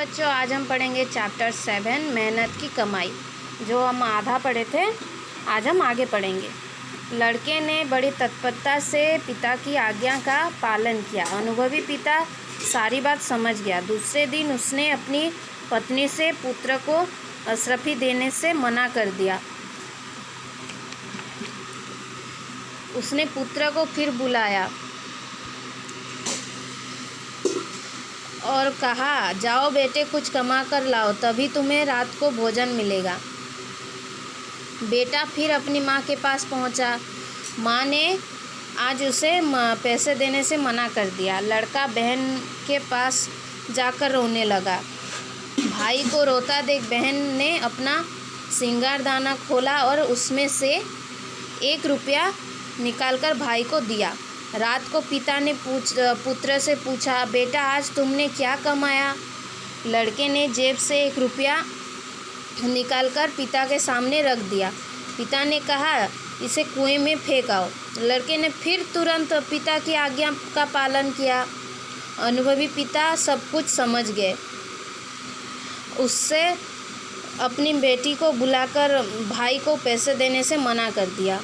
बच्चों, आज हम पढ़ेंगे चैप्टर 7 मेहनत की कमाई। जो हम आधा पढ़े थे, आज हम आगे पढ़ेंगे। लड़के ने बड़ी तत्परता से पिता की आज्ञा का पालन किया। अनुभवी पिता सारी बात समझ गया। दूसरे दिन उसने अपनी पत्नी से पुत्र को अशरफी देने से मना कर दिया। उसने पुत्र को फिर बुलाया और कहा, जाओ बेटे, कुछ कमा कर लाओ, तभी तुम्हें रात को भोजन मिलेगा। बेटा फिर अपनी माँ के पास पहुँचा। माँ ने आज उसे पैसे देने से मना कर दिया। लड़का बहन के पास जाकर रोने लगा। भाई को रोता देख बहन ने अपना सिंगारदाना खोला और उसमें से 1 रुपया निकालकर भाई को दिया। रात को पिता ने पुत्र से पूछा, बेटा आज तुमने क्या कमाया? लड़के ने जेब से 1 रुपया निकालकर पिता के सामने रख दिया। पिता ने कहा, इसे कुएं में फेंक आओ। लड़के ने फिर तुरंत पिता की आज्ञा का पालन किया। अनुभवी पिता सब कुछ समझ गए। उससे अपनी बेटी को बुलाकर भाई को पैसे देने से मना कर दिया।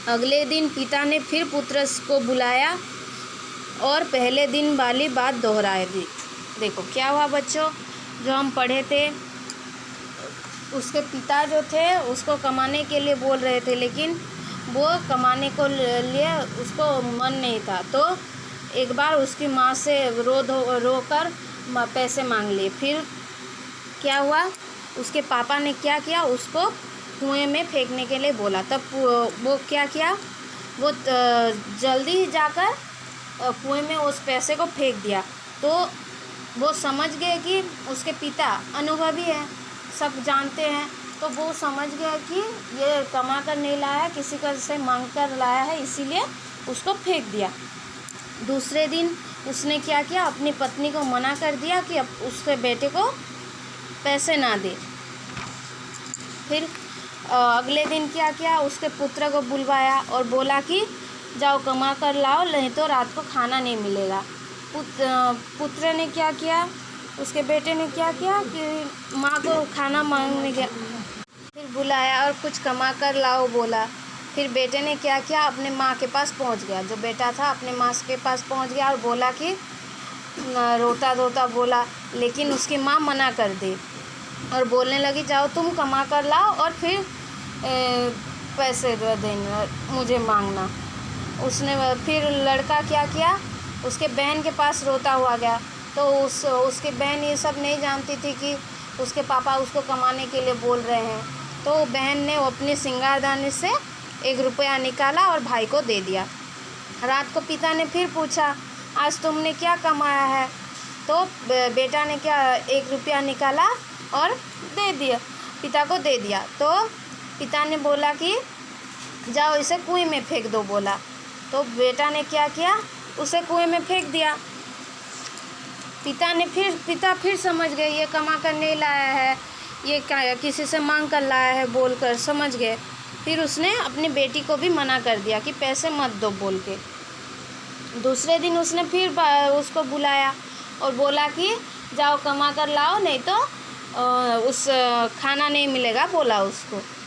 अगले दिन पिता ने फिर पुत्र को बुलाया और पहले दिन वाली बात दोहराई दी। देखो क्या हुआ बच्चों, जो हम पढ़े थे, उसके पिता जो थे उसको कमाने के लिए बोल रहे थे, लेकिन वो कमाने को लिए उसको मन नहीं था। तो एक बार उसकी माँ से रो कर पैसे मांग लिए। फिर क्या हुआ, उसके पापा ने क्या किया, उसको कुएं में फेंकने के लिए बोला। तब वो क्या किया, वो जल्दी ही जाकर कुएं में उस पैसे को फेंक दिया। तो वो समझ गए कि उसके पिता अनुभवी हैं, सब जानते हैं। तो वो समझ गए कि ये कमा कर नहीं लाया है, किसी का से मांग कर लाया है, इसीलिए उसको फेंक दिया। दूसरे दिन उसने क्या किया, अपनी पत्नी को मना कर दिया कि अब उसके बेटे को पैसे ना दे। फिर अगले दिन क्या किया, उसके पुत्र को बुलवाया और बोला कि जाओ कमा कर लाओ, नहीं तो रात को खाना नहीं मिलेगा। पुत्र ने क्या किया, उसके बेटे ने क्या किया कि माँ को खाना मांगने गया। फिर बुलाया और कुछ कमा कर लाओ बोला। फिर बेटे ने क्या किया, अपने माँ के पास पहुँच गया। जो बेटा था अपने माँ के पास पहुँच गया और बोला कि रोता धोता बोला, लेकिन उसकी माँ मना कर दी और बोलने लगी, जाओ तुम कमा कर लाओ और फिर पैसे देना, मुझे मांगना। फिर लड़का क्या किया, उसके बहन के पास रोता हुआ गया। तो उसकी बहन ये सब नहीं जानती थी कि उसके पापा उसको कमाने के लिए बोल रहे हैं। तो बहन ने अपने सिंगारदाने से 1 रुपया निकाला और भाई को दे दिया। रात को पिता ने फिर पूछा, आज तुमने क्या कमाया है? तो बेटा ने क्या 1 रुपया निकाला और दे दिया, पिता को दे दिया। तो पिता ने बोला कि जाओ इसे कुएं में फेंक दो बोला। तो बेटा ने क्या किया, उसे कुएं में फेंक दिया। पिता फिर समझ गए ये कमा कर नहीं लाया है, ये क्या किसी से मांग कर लाया है बोलकर समझ गए। फिर उसने अपनी बेटी को भी मना कर दिया कि पैसे मत दो बोल के। दूसरे दिन उसने फिर उसको बुलाया और बोला कि जाओ कमा कर लाओ, नहीं तो खाना नहीं मिलेगा बोला उसको।